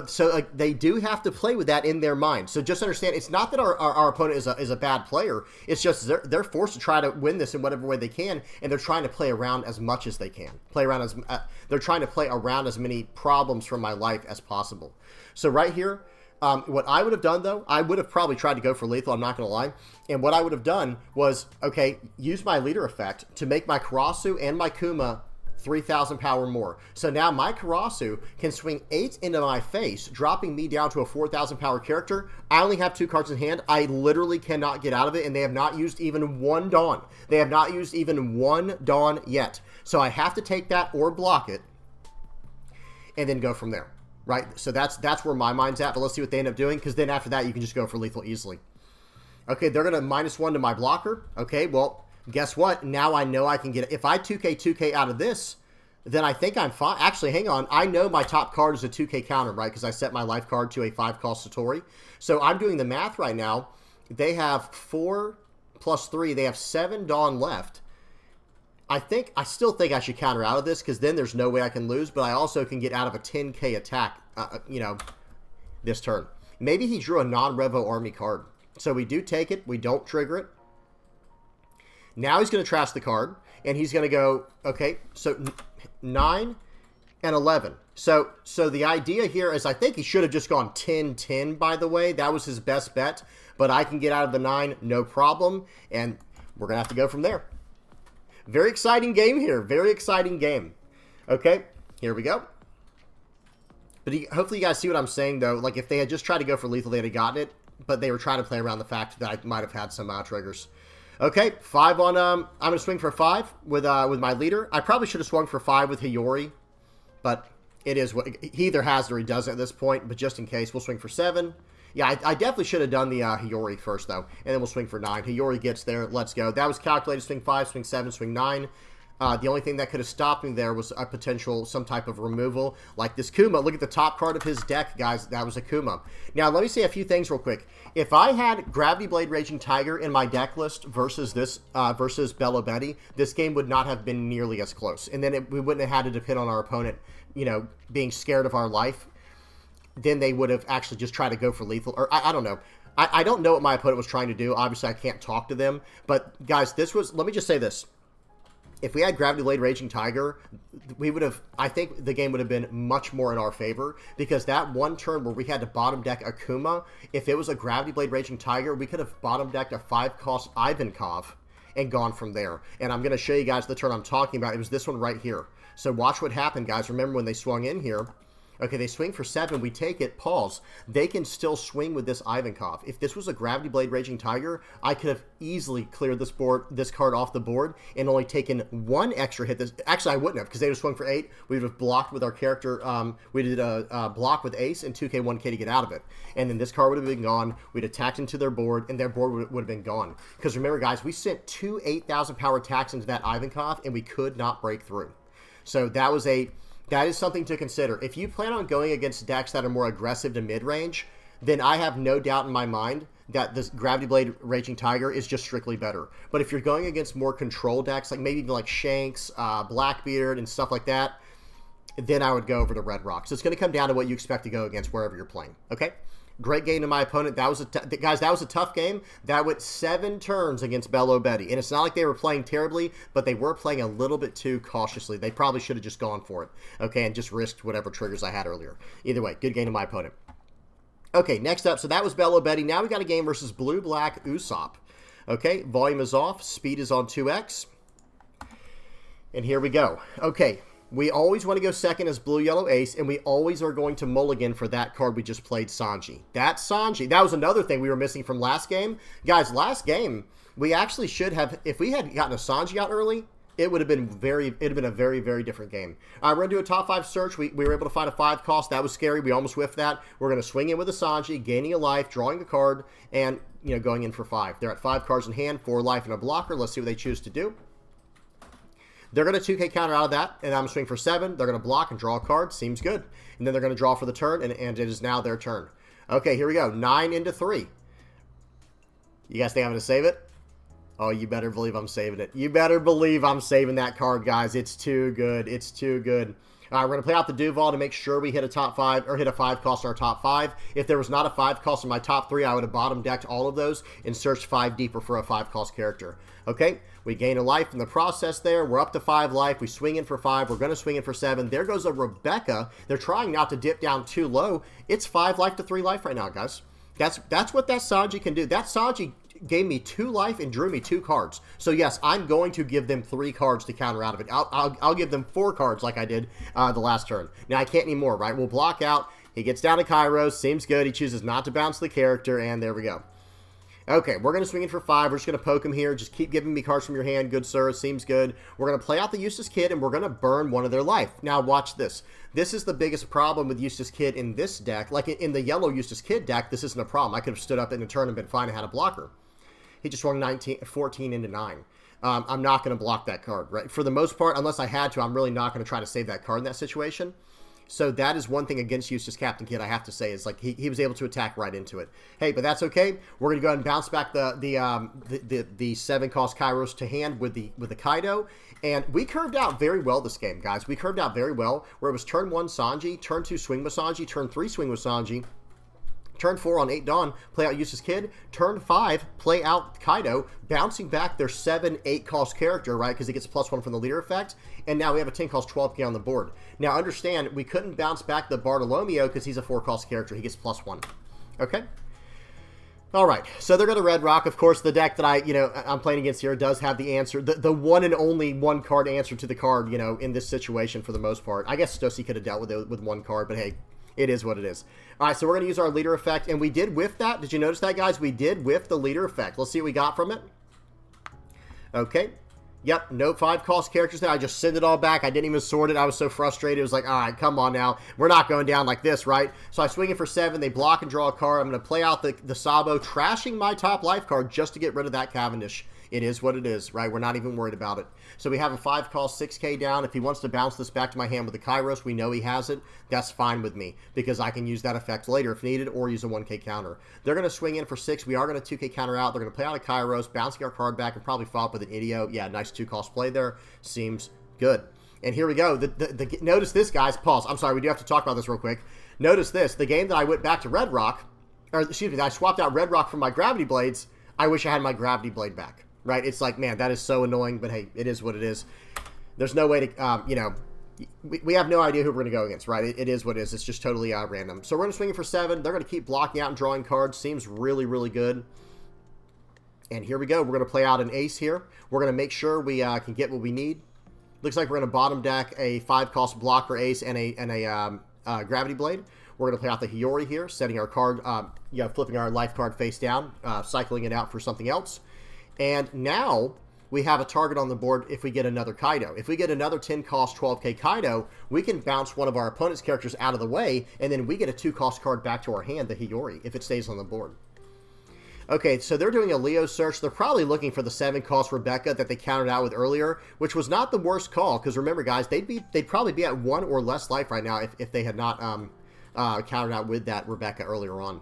they do have to play with that in their mind. So just understand, it's not that our opponent is a bad player. It's just they're forced to try to win this in whatever way they can, and they're trying to play around as much as they can. They're trying to play around as many problems from my life as possible. So right here, what I would have done, though, I would have probably tried to go for lethal, I'm not going to lie. And what I would have done was, okay, use my leader effect to make my Karasu and my Kuma 3,000 power more. So now my Karasu can swing 8 into my face, dropping me down to a 4,000 power character. I only have 2 cards in hand. I literally cannot get out of it, and they have not used even 1 Dawn. They have not used even 1 Dawn yet. So I have to take that or block it and then go from there, right? So that's where my mind's at, but let's see what they end up doing, because then after that, you can just go for lethal easily. Okay, they're going to -1 to my blocker. Okay, well, guess what? Now I know I can get it. If I 2K out of this, then I think I'm fine. Actually, hang on. I know my top card is a 2K counter, right? Because I set my life card to a 5-cost Satori. So I'm doing the math right now. They have 4 + 3. They have 7 Dawn left. I still think I should counter out of this, because then there's no way I can lose, but I also can get out of a 10K attack, this turn. Maybe he drew a non-Revo army card. So we do take it. We don't trigger it. Now he's going to trash the card, and he's going to go, okay, so 9 and 11. So the idea here is I think he should have just gone 10-10, by the way. That was his best bet, but I can get out of the 9, no problem, and we're going to have to go from there. Very exciting game here. Very exciting game. Okay, here we go. But hopefully you guys see what I'm saying, though. Like, if they had just tried to go for lethal, they'd have gotten it. But they were trying to play around the fact that I might have had some triggers. Okay, 5 on... I'm going to swing for 5 with my leader. I probably should have swung for 5 with Hiyori. But it is what... He either has it or he doesn't at this point. But just in case, we'll swing for 7. Yeah, I definitely should have done the Hiyori first, though. And then we'll swing for 9. Hiyori gets there. Let's go. That was calculated. Swing 5, swing 7, swing 9. The only thing that could have stopped me there was a potential, some type of removal, like this Kuma. Look at the top card of his deck, guys. That was a Kuma. Now, let me say a few things real quick. If I had Gravity Blade Raging Tiger in my deck list versus this, versus Bello Betty, this game would not have been nearly as close. And then we wouldn't have had to depend on our opponent, you know, being scared of our life. Then they would have actually just tried to go for lethal. Or, I don't know. I don't know what my opponent was trying to do. Obviously, I can't talk to them. But, guys, this was... Let me just say this. If we had Gravity Blade Raging Tiger, we would have, I think the game would have been much more in our favor, because that one turn where we had to bottom deck Akuma, if it was a Gravity Blade Raging Tiger, we could have bottom decked a 5-cost Ivankov and gone from there. And I'm going to show you guys the turn I'm talking about. It was this one right here. So watch what happened, guys. Remember when they swung in here. Okay, they swing for 7. We take it. Pause. They can still swing with this Ivankov. If this was a Gravity Blade Raging Tiger, I could have easily cleared this card off the board and only taken 1 extra hit. Actually, I wouldn't have, because they would have swung for 8. We would have blocked with our character. We did a block with Ace and 2K, 1K to get out of it. And then this card would have been gone. We'd attacked into their board, and their board would have been gone. Because remember, guys, we sent 2 8,000 power attacks into that Ivankov, and we could not break through. So that was that is something to consider. If you plan on going against decks that are more aggressive to mid-range, then I have no doubt in my mind that this Gravity Blade Raging Tiger is just strictly better. But if you're going against more control decks, like maybe even like Shanks, Blackbeard, and stuff like that, then I would go over to Red Rock. So it's going to come down to what you expect to go against wherever you're playing. Okay? Great game to my opponent. That was guys, that was a tough game. That went 7 turns against Bello Betty. And it's not like they were playing terribly, but they were playing a little bit too cautiously. They probably should have just gone for it, okay, and just risked whatever triggers I had earlier. Either way, good game to my opponent. Okay, next up, so that was Bello Betty. Now we got a game versus Blue-Black Usopp. Okay, volume is off. Speed is on 2x. And here we go. Okay. We always want to go second as Blue-Yellow Ace, and we always are going to mulligan for that card we just played, Sanji. That Sanji. That was another thing we were missing from last game. Guys, last game, we actually should have, if we had gotten a Sanji out early, it would have been a very, very different game. We're going to do a top 5 search. We were able to find a 5 cost. That was scary. We almost whiffed that. We're going to swing in with a Sanji, gaining a life, drawing a card, and, you know, going in for 5. They're at 5 cards in hand, 4 life and a blocker. Let's see what they choose to do. They're going to 2K counter out of that, and I'm going to swing for 7. They're going to block and draw a card. Seems good. And then they're going to draw for the turn, and it is now their turn. Okay, here we go. 9 into 3. You guys think I'm going to save it? Oh, you better believe I'm saving it. You better believe I'm saving that card, guys. It's too good. It's too good. All right, we're going to play out the Duval to make sure we hit a top 5, or hit a 5 cost in our top 5. If there was not a 5 cost in my top 3, I would have bottom decked all of those and searched 5 deeper for a 5 cost character. Okay, we gain a life in the process there. We're up to 5 life. We swing in for 5. We're going to swing in for 7. There goes a Rebecca. They're trying not to dip down too low. It's 5 life to 3 life right now, guys. That's what that Sanji can do. That Sanji gave me 2 life and drew me 2 cards. So yes, I'm going to give them 3 cards to counter out of it. I'll give them 4 cards like I did the last turn. Now I can't anymore, right? We'll block out. He gets down to Kairos. Seems good. He chooses not to bounce the character, and there we go. Okay, we're going to swing in for 5. We're just going to poke him here. Just keep giving me cards from your hand, good sir. Seems good. We're going to play out the Eustace Kid, and we're going to burn one of their life. Now, watch this. This is the biggest problem with Eustace Kid in this deck. Like in the yellow Eustace Kid deck, this isn't a problem. I could have stood up in the turn and been fine and had a blocker. He just swung 14 into 9. I'm not going to block that card, right? For the most part, unless I had to, I'm really not going to try to save that card in that situation. So that is one thing against Eustace Captain Kid, I have to say, is like he was able to attack right into it. Hey, but that's okay. We're going to go ahead and bounce back the 7 cost Kairos to hand with the Kaido. And we curved out very well this game, guys. We curved out very well, where it was turn 1 Sanji, turn 2 swing with Sanji, turn 3 swing with Sanji. Turn 4 on 8 Dawn, play out Eustace Kid. Turn 5, play out Kaido, bouncing back their 7, 8 cost character, right? Because he gets +1 from the leader effect. And now we have a 10 cost 12K on the board. Now understand, we couldn't bounce back the Bartolomeo because he's a 4 cost character. He gets +1. Okay? Alright, so they're going to Red Rock. Of course, the deck that I'm playing against here does have the answer. The one and only 1 card answer to the card, in this situation for the most part. I guess Stussy could have dealt with it with 1 card, but hey, It is what it is. All right, so we're going to use our leader effect, and we did whiff that. Did you notice that, guys? We did whiff the leader effect. Let's see what we got from it. Okay. Yep, no 5-cost characters there. I just sent it all back. I didn't even sort it. I was so frustrated. It was like, all right, come on now. We're not going down like this, right? So I swing it for 7. They block and draw a card. I'm going to play out the Sabo, trashing my top life card just to get rid of that Cavendish. It is what it is, right? We're not even worried about it. So we have a 5-cost 6K down. If he wants to bounce this back to my hand with the Kairos, we know he has it. That's fine with me because I can use that effect later if needed or use a 1K counter. They're going to swing in for 6. We are going to 2K counter out. They're going to play out a Kairos, bouncing our card back, and probably follow up with an Idio. Yeah, nice 2-cost play there. Seems good. And here we go. Notice this, guys. Pause. I'm sorry. We do have to talk about this real quick. Notice this. The game that I went back to Red Rock, or excuse me, that I swapped out Red Rock for my Gravity Blades, I wish I had my Gravity Blade back. Right? It's like, man, that is so annoying, but hey, it is what it is. There's no way to, you know, we have no idea who we're going to go against, right? It is what it is. It's just totally random. So we're going to swing it for 7. They're going to keep blocking out and drawing cards. Seems really, really good. And here we go. We're going to play out an Ace here. We're going to make sure we can get what we need. Looks like we're going to bottom deck a 5-cost blocker Ace and a Gravity Blade. We're going to play out the Hiyori here, setting our card, you know, flipping our life card face down, cycling it out for something else. And now we have a target on the board if we get another Kaido. If we get another 10-cost 12K Kaido, we can bounce one of our opponent's characters out of the way, and then we get a 2-cost card back to our hand, the Hiyori, if it stays on the board. Okay, so they're doing a Leo search. They're probably looking for the 7-cost Rebecca that they countered out with earlier, which was not the worst call, because remember, guys, they'd probably be at 1 or less life right now if they had not countered out with that Rebecca earlier on.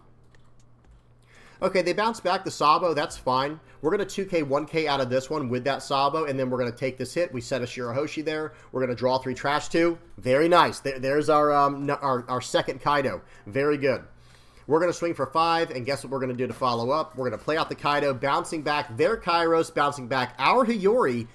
Okay, they bounce back the Sabo. That's fine. We're going to 2K, 1K out of this one with that Sabo, and then we're going to take this hit. We set a Shirahoshi there. We're going to draw 3 trash 2. Very nice. There's our second Kaido. Very good. We're going to swing for 5, and guess what we're going to do to follow up? We're going to play out the Kaido, bouncing back their Kairos, bouncing back our Hiyori.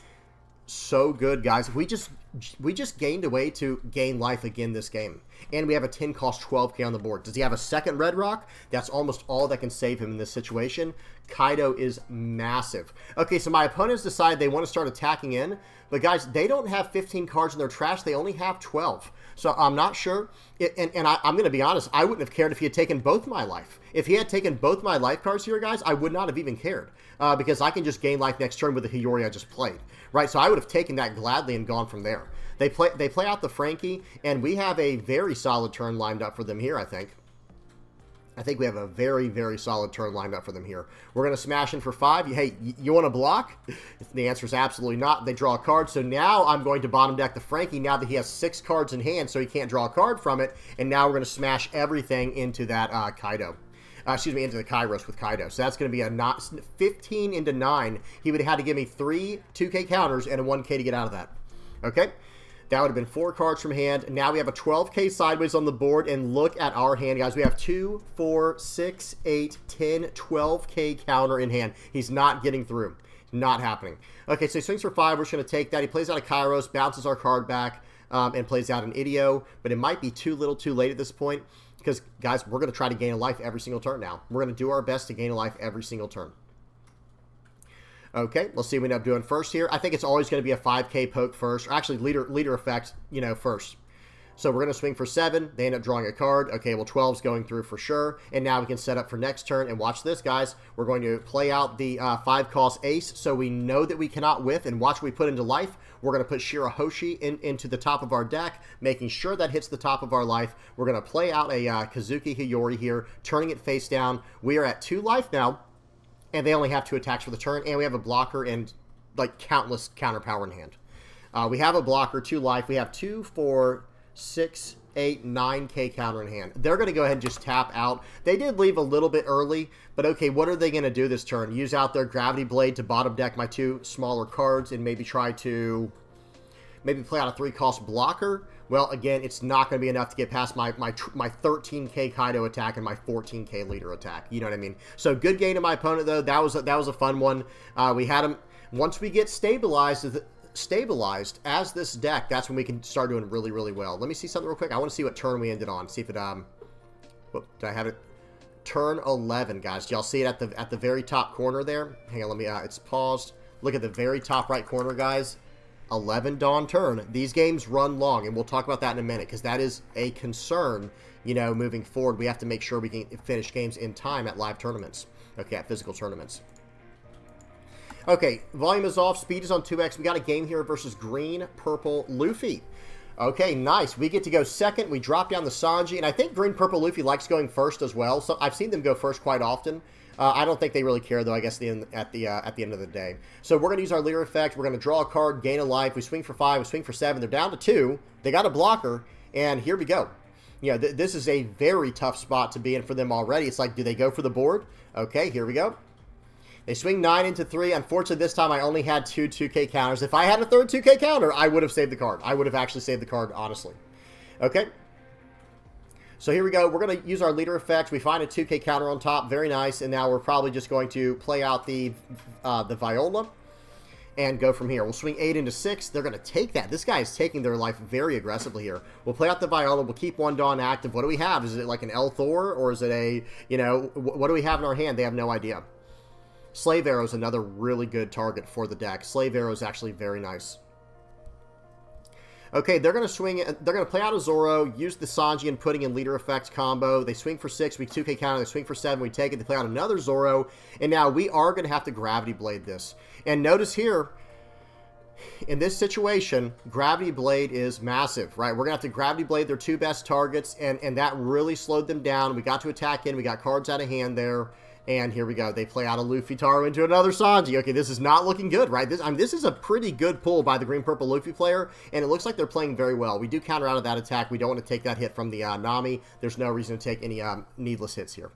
So good, guys. We just gained a way to gain life again this game. And we have a 10-cost 12K on the board. Does he have a second Red Rock? That's almost all that can save him in this situation. Kaido is massive. Okay, so my opponents decide they want to start attacking in. But guys, they don't have 15 cards in their trash. They only have 12. So I'm not sure. I'm going to be honest. I wouldn't have cared if he had taken both my life. If he had taken both my life cards here, guys, I would not have even cared. Because I can just gain life next turn with the Hiyori I just played. Right, so I would have taken that gladly and gone from there. They play out the Frankie, and we have a very solid turn lined up for them here, I think. I think we have a very, very solid turn lined up for them here. We're going to smash in for 5. Hey, you want to block? The answer is absolutely not. They draw a card, so now I'm going to bottom deck the Frankie now that he has 6 cards in hand, so he can't draw a card from it, and now we're going to smash everything into that Kaido. Excuse me, into the Kairos with Kaido. So that's going to be a 15 into 9. He would have had to give me 3 2K counters and a 1K to get out of that. Okay? That would have been 4 cards from hand. Now we have a 12K sideways on the board, and look at our hand, guys. We have 2, 4, 6, 8, 10, 12K counter in hand. He's not getting through. Not happening. Okay, so he swings for 5. We're just going to take that. He plays out a Kairos, bounces our card back, and plays out an Idio, but it might be too little too late at this point because, guys, we're going to try to gain a life every single turn now. We're going to do our best to gain a life every single turn. Okay, let's see what we end up doing first here. I think it's always going to be a 5K poke first, or actually leader effect, you know, first. So we're going to swing for 7. They end up drawing a card. Okay, well, 12's going through for sure. And now we can set up for next turn. And watch this, guys. We're going to play out the 5-cost Ace, so we know that we cannot whiff. And watch what we put into life. We're going to put Shirahoshi into the top of our deck, making sure that hits the top of our life. We're going to play out a Kazuki Hiyori here, turning it face down. We are at 2 life now. And they only have 2 attacks for the turn, and we have a blocker and, like, countless counter power in hand. We have a blocker, 2 life. We have 2, 4, 6, 8, 9K counter in hand. They're going to go ahead and just tap out. They did leave a little bit early, but okay, what are they going to do this turn? Use out their Gravity Blade to bottom deck my 2 smaller cards and maybe try to play out a 3-cost blocker? Well, again, it's not going to be enough to get past my 13K Kaido attack and my 14K leader attack. You know what I mean? So good game to my opponent, though. That was a fun one. We had him. Once we get stabilized as this deck, that's when we can start doing really, really well. Let me see something real quick. I want to see what turn we ended on. See if it whoop, did I have it? Turn 11, guys. Do y'all see it at the very top corner there? Hang on, let me it's paused. Look at the very top right corner, guys. 11 Dawn turn. These games run long, and we'll talk about that in a minute, because that is a concern, you know, moving forward. We have to make sure we can finish games in time at live tournaments. Okay, at physical tournaments. Okay, volume is off, speed is on 2x. We got a game here versus green, purple, Luffy. Okay, nice. We get to go second. We drop down the Sanji, and I think green, purple, Luffy likes going first as well. So I've seen them go first quite often. I don't think they really care, though, I guess, at the end of the day. So we're going to use our leader effect. We're going to draw a card, gain a life. We swing for 5, we swing for 7. They're down to 2. They got a blocker, and here we go. You know, this is a very tough spot to be in for them already. It's like, do they go for the board? Okay, here we go. They swing 9 into 3. Unfortunately, this time I only had 2 2K counters. If I had a third 2K counter, I would have saved the card. I would have actually saved the card, honestly. Okay. So here we go. We're going to use our leader effect. We find a 2K counter on top. Very nice. And now we're probably just going to play out the Viola and go from here. We'll swing 8 into 6. They're going to take that. This guy is taking their life very aggressively here. We'll play out the Viola. We'll keep 1 Dawn active. What do we have? Is it like an El Thor, or is it a, you know, what do we have in our hand? They have no idea. Slave Arrow is another really good target for the deck. Slave Arrow is actually very nice. Okay, they're going to swing. They're going to play out a Zoro, use the Sanji and Pudding and leader effects combo. They swing for 6, we 2K counter. They swing for 7, we take it. They play out another Zoro, and now we are going to have to Gravity Blade this. And notice here, in this situation, Gravity Blade is massive, right? We're going to have to Gravity Blade their 2 best targets, and that really slowed them down. We got to attack in. We got cards out of hand there. And here we go. They play out a Luffy Taro into another Sanji. Okay, this is not looking good, right? This is a pretty good pull by the green-purple Luffy player, and it looks like they're playing very well. We do counter out of that attack. We don't want to take that hit from the Nami. There's no reason to take any needless hits here.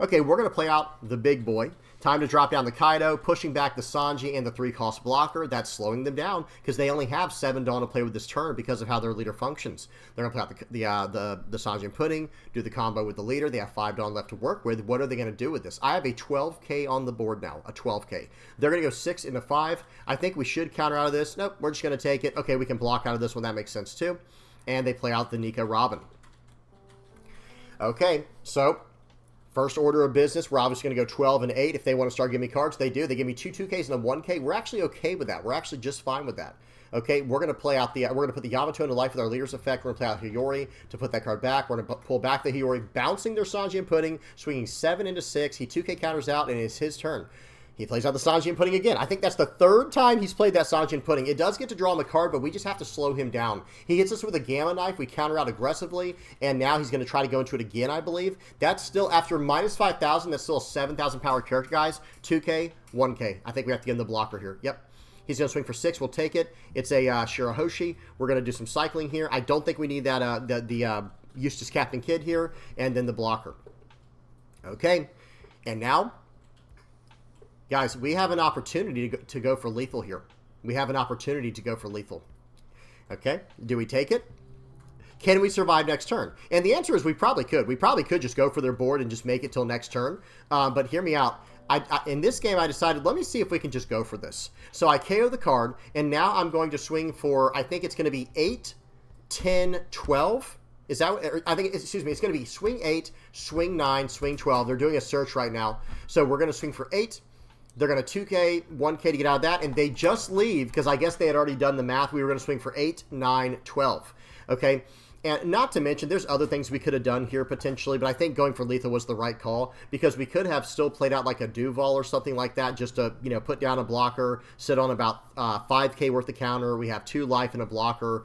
Okay, we're going to play out the big boy. Time to drop down the Kaido, pushing back the Sanji and the 3-cost blocker. That's slowing them down because they only have 7 Dawn to play with this turn because of how their leader functions. They're going to play out the Sanji and Pudding, do the combo with the leader. They have 5 Dawn left to work with. What are they going to do with this? I have a 12K on the board now, a 12K. They're going to go 6 into 5. I think we should counter out of this. Nope, we're just going to take it. Okay, we can block out of this one. That makes sense too. And they play out the Nika Robin. Okay, so first order of business, we're obviously going to go 12 and 8. If they want to start giving me cards, they do. They give me 2 2Ks and a 1K. We're actually okay with that. We're actually just fine with that. Okay, we're going to play out we're going to put the Yamato into life with our leader's effect. We're going to play out Hiyori to put that card back. We're going to pull back the Hiyori, bouncing their Sanji and Pudding, swinging 7 into 6. He 2K counters out, and it's his turn. He plays out the Sanji and Pudding again. I think that's the 3rd time he's played that Sanji and Pudding. It does get to draw him a card, but we just have to slow him down. He hits us with a Gamma Knife. We counter out aggressively, and now he's going to try to go into it again, I believe. That's still, after minus 5,000, that's still a 7,000 power character, guys. 2K, 1K. I think we have to get him the blocker here. Yep. He's going to swing for 6. We'll take it. It's a Shirahoshi. We're going to do some cycling here. I don't think we need that the Eustace Captain Kidd here, and then the blocker. Okay. And now, guys, we have an opportunity to go for lethal here. We have an opportunity to go for lethal. Okay, do we take it? Can we survive next turn? And the answer is we probably could. We probably could just go for their board and just make it till next turn. But hear me out. In this game, I decided, let me see if we can just go for this. So I KO the card, and now I'm going to swing for, I think it's going to be 8, 10, 12. Is that, I think, excuse me, it's going to be swing 8, swing 9, swing 12. They're doing a search right now. So we're going to swing for 8. They're going to 2K, 1K to get out of that, and they just leave because I guess they had already done the math. We were going to swing for 8, 9, 12. Okay? And not to mention, there's other things we could have done here potentially, but I think going for lethal was the right call because we could have still played out like a Duval or something like that just to, you know, put down a blocker, sit on about 5K worth of counter. We have 2 life and a blocker.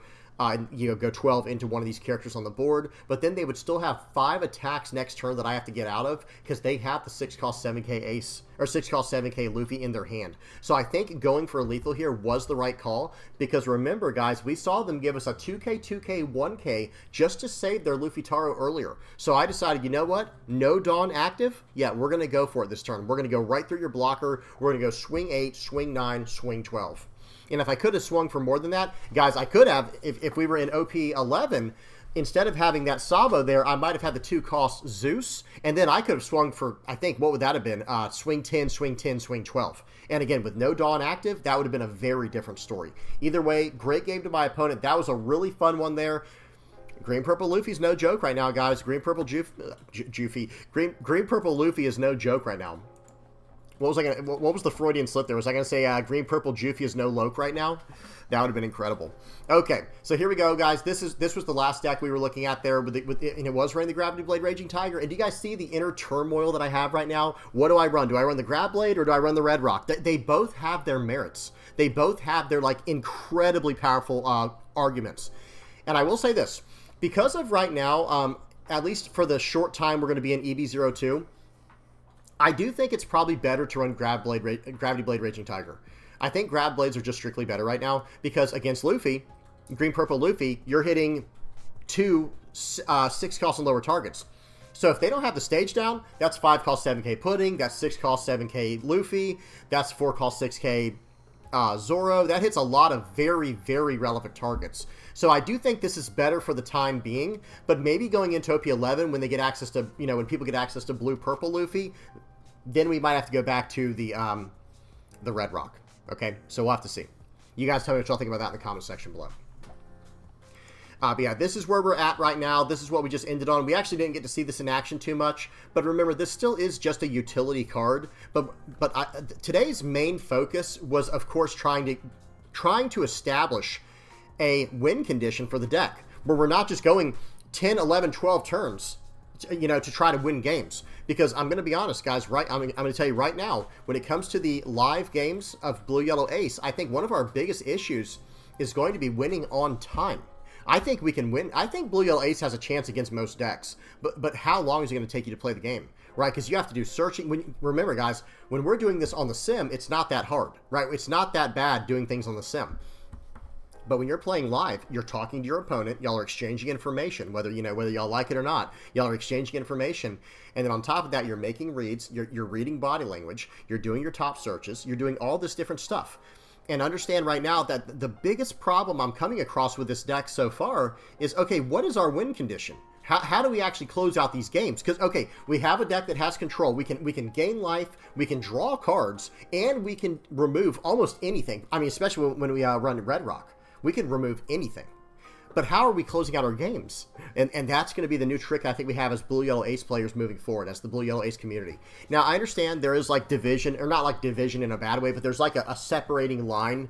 You know, go 12 into one of these characters on the board, but then they would still have 5 attacks next turn that I have to get out of because they have the 6-cost 7K Ace or 6-cost 7K Luffy in their hand. So I think going for lethal here was the right call because remember, guys, we saw them give us a 2K, 2K, 1K just to save their Luffy Taro earlier. So I decided, you know what? No Dawn active? Yeah, we're going to go for it this turn. We're going to go right through your blocker. We're going to go swing 8, swing 9, swing 12. And if I could have swung for more than that, guys, I could have, if we were in OP 11, instead of having that Sabo there, I might have had the 2-cost Zeus, and then I could have swung for, I think, what would that have been? Swing 10, swing 10, swing 12. And again, with no Dawn active, that would have been a very different story. Either way, great game to my opponent. That was a really fun one there. Green-purple Luffy's no joke right now, guys. Green-purple Luffy is no joke right now. What was I gonna? What was the Freudian slip there? Was I gonna say green purple Jufy is no Loke right now? That would have been incredible. Okay, so here we go, guys. This was the last deck we were looking at there, and it was running the Gravity Blade Raging Tiger. And do you guys see the inner turmoil that I have right now? What do I run? Do I run the Grab Blade or do I run the Red Rock? They both have their merits. They both have their like incredibly powerful arguments. And I will say this, because of right now, at least for the short time we're going to be in EB02. I do think it's probably better to run Gravity Blade Raging Tiger. I think Grab Blades are just strictly better right now because against Luffy, green-purple Luffy, you're hitting 2 6-cost and lower targets. So if they don't have the stage down, that's 5-cost 7k Pudding, that's 6-cost 7k Luffy, that's 4-cost 6k Zoro. That hits a lot of very, very relevant targets. So I do think this is better for the time being, but maybe going into OP11 when they get access to, when people get access to blue-purple Luffy, then we might have to go back to the Red Rock. Okay, so we'll have to see. You guys tell me what y'all think about that in the comment section below. But yeah, this is where we're at right now. This is what we just ended on. We actually didn't get to see this in action too much, but remember, this still is just a utility card. But today's main focus was, of course, trying to establish a win condition for the deck, where we're not just going 10, 11, 12 turns, to try to win games. Because I'm going to be honest, guys, I'm going to tell you right now, when it comes to the live games of Blue Yellow Ace, I think one of our biggest issues is going to be winning on time. I think we can win. I think Blue Yellow Ace has a chance against most decks, but how long is it going to take you to play the game, right? Because you have to do searching. Remember, guys, when we're doing this on the sim, it's not that hard, right? It's not that bad doing things on the sim. But when you're playing live, you're talking to your opponent. Y'all are exchanging information, whether y'all like it or not. Y'all are exchanging information, and then on top of that, you're making reads. You're reading body language. You're doing your top searches. You're doing all this different stuff. And understand right now that the biggest problem I'm coming across with this deck so far is, okay, what is our win condition? How do we actually close out these games? Because, okay, we have a deck that has control. We can gain life, we can draw cards, and we can remove almost anything. I mean, especially when we run Red Rock. We can remove anything. But how are we closing out our games? And that's going to be the new trick I think we have as Blue Yellow Ace players moving forward, as the Blue Yellow Ace community. Now, I understand there is like division, or not like division in a bad way, but there's like a separating line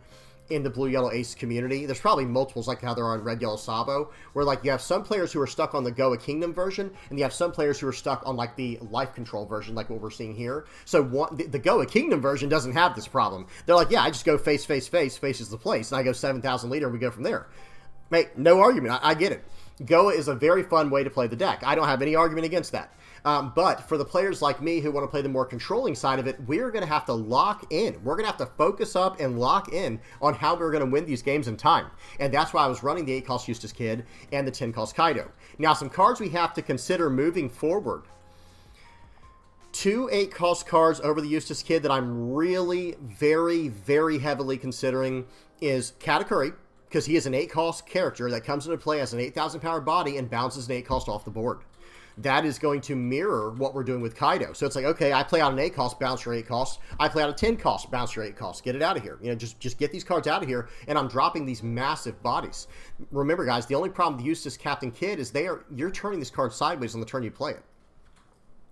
in the Blue Yellow Ace community. There's probably multiples like how there are in Red Yellow Sabo, where like you have some players who are stuck on the Goa Kingdom version, and you have some players who are stuck on like the Life Control version, like what we're seeing here. So the Goa Kingdom version doesn't have this problem. They're like, yeah, I just go face is the place, and I go 7,000 leader, and we go from there. Mate, no argument. I get it. Goa is a very fun way to play the deck. I don't have any argument against that. But for the players like me who want to play the more controlling side of it, we're going to have to lock in. We're going to have to focus up and lock in on how we're going to win these games in time. And that's why I was running the 8-cost Eustace Kid and the 10-cost Kaido. Now, some cards we have to consider moving forward. 2 8-cost cards over the Eustace Kid that I'm really very, very heavily considering is Katakuri, because he is an 8-cost character that comes into play as an 8,000 power body and bounces an 8-cost off the board. That is going to mirror what we're doing with Kaido. So it's like, okay, I play out an 8-cost, bounce your 8-cost. I play out a 10-cost, bounce your 8-cost. Get it out of here. Just get these cards out of here, and I'm dropping these massive bodies. Remember, guys, the only problem with Eustace Captain Kid is you're turning this card sideways on the turn you play it.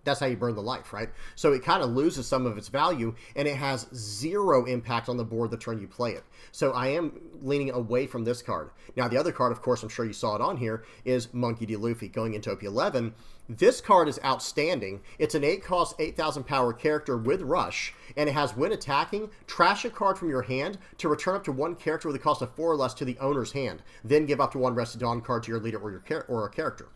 That's how you burn the life, right? So it kind of loses some of its value, and it has 0 impact on the board the turn you play it. So I am leaning away from this card. Now, the other card, of course, I'm sure you saw it on here, is Monkey D. Luffy going into OP11. This card is outstanding. It's an 8-cost, 8,000 power character with Rush, and it has, when attacking, trash a card from your hand to return up to 1 character with a cost of 4 or less to the owner's hand. Then give up to 1 Rested Dawn card to your leader or a character.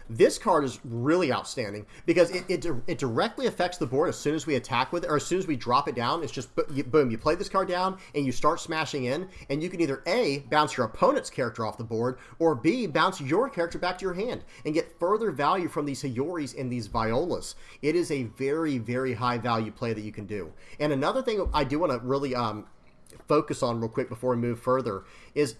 This card is really outstanding because it directly affects the board as soon as we attack with it, or as soon as we drop it down. It's just, boom, you play this card down and you start smashing in, and you can either A, bounce your opponent's character off the board, or B, bounce your character back to your hand and get further value from these Hayoris and these Violas. It is a very, very high value play that you can do. And another thing I do want to really focus on real quick before we move further is,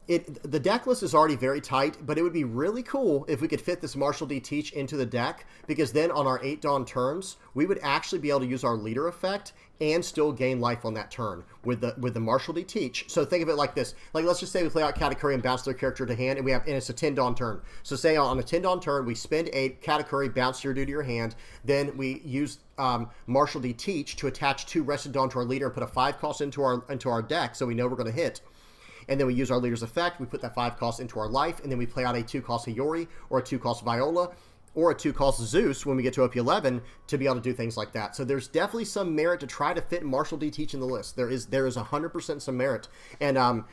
The deck list is already very tight, but it would be really cool if we could fit this Marshall D. Teach into the deck, because then on our 8 Dawn turns, we would actually be able to use our leader effect and still gain life on that turn with the Marshall D. Teach. So think of it like this. Like, let's just say we play out Katakuri and bounce their character to hand, and it's a 10 Dawn turn. So say on a 10 Dawn turn, we spend 8 Katakuri, bounce your dude to your hand, then we use Marshall D. Teach to attach 2 Rested Dawn to our leader and put a 5 cost into our deck, so we know we're going to hit. And then we use our leader's effect, we put that 5 cost into our life, and then we play out a 2 cost Hiyori, or a 2 cost Viola, or a 2 cost Zeus when we get to OP 11 to be able to do things like that. So there's definitely some merit to try to fit Marshall D. Teach in the list. There is 100% some merit. And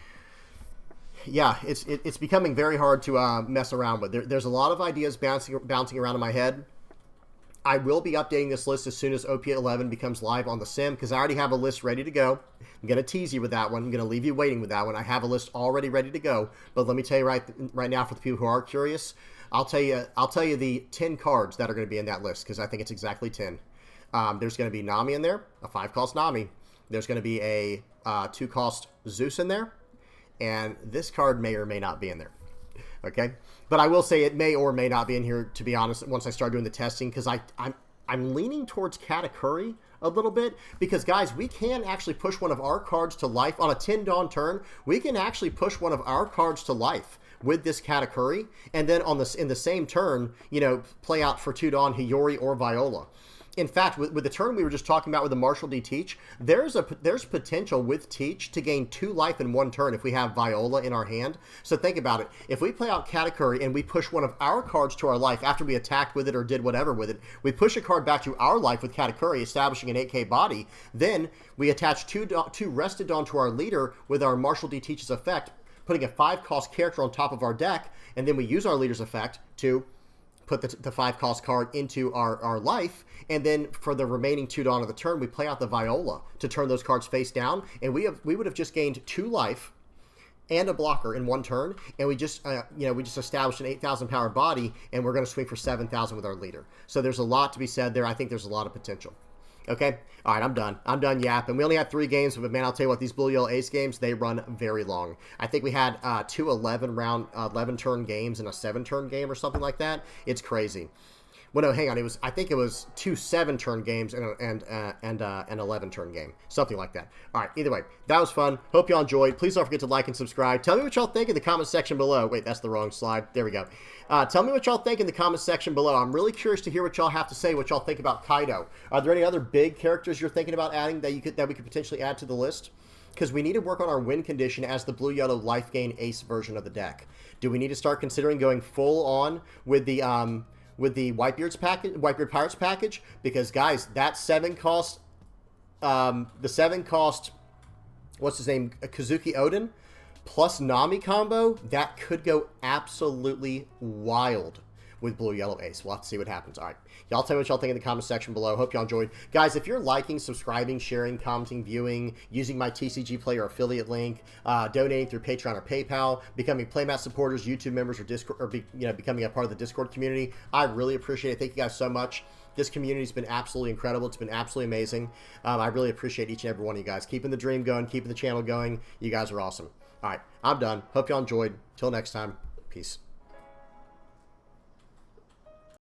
yeah, it's becoming very hard to mess around with. There's a lot of ideas bouncing around in my head. I will be updating this list as soon as OP 11 becomes live on the sim, because I already have a list ready to go. I'm going to tease you with that one. I'm going to leave you waiting with that one. I have a list already ready to go. But let me tell you right now, for the people who are curious, I'll tell you the 10 cards that are going to be in that list, because I think it's exactly 10. There's going to be Nami in there, a 5-cost Nami. There's going to be a 2-cost Zeus in there, and this card may or may not be in there. Okay, but I will say it may or may not be in here, to be honest, once I start doing the testing, because I'm leaning towards Katakuri a little bit, because guys, we can actually push one of our cards to life on a 10 Dawn turn. We can actually push one of our cards to life with this Katakuri, and then in the same turn, you know, play out for 2 Dawn Hiyori or Viola. In fact, with the turn we were just talking about with the Marshall D. Teach, there's potential with Teach to gain 2 life in 1 turn if we have Viola in our hand. So think about it. If we play out Katakuri and we push one of our cards to our life after we attacked with it or did whatever with it, we push a card back to our life with Katakuri, establishing an 8k body, then we attach 2 Rested Dawn to our leader with our Marshall D. Teach's effect, putting a 5-cost character on top of our deck, and then we use our leader's effect to put the 5-cost card into our life, and then for the remaining 2 Dawn of the turn, we play out the Viola to turn those cards face down, and we would have just gained 2 life and a blocker in 1 turn, and we just established an 8,000 power body, and we're going to swing for 7,000 with our leader. So there's a lot to be said there. I think there's a lot of potential. Okay, all right, I'm done. I'm done yapping. We only had 3 games, but man, I'll tell you what, these Blue Yellow Ace games, they run very long. I think we had 2 11-turn games and a 7-turn game or something like that. It's crazy. Well, no, hang on. I think it was 2 7-turn games and an 11-turn game, something like that. All right. Either way, that was fun. Hope y'all enjoyed. Please don't forget to like and subscribe. Tell me what y'all think in the comment section below. Wait, that's the wrong slide. There we go. Tell me what y'all think in the comment section below. I'm really curious to hear what y'all have to say. What y'all think about Kaido? Are there any other big characters you're thinking about adding that we could potentially add to the list? Because we need to work on our win condition as the blue-yellow life gain ace version of the deck. Do we need to start considering going full on with the Whitebeard Pirates package? Because guys, that 7-cost, the 7-cost, what's his name, Kazuki Odin plus Nami combo, that could go absolutely wild with Blue Yellow Ace. We'll have to see what happens. All right, y'all tell me what y'all think in the comment section below. Hope y'all enjoyed. Guys, if you're liking, subscribing, sharing, commenting, viewing, using my TCG Player affiliate link, donating through Patreon or PayPal, becoming Playmat supporters, YouTube members, or Discord, or becoming a part of the Discord community, I really appreciate it. Thank you guys so much. This community's been absolutely incredible. It's been absolutely amazing. I really appreciate each and every one of you guys. Keeping the dream going, keeping the channel going. You guys are awesome. All right, I'm done. Hope y'all enjoyed. Till next time, peace.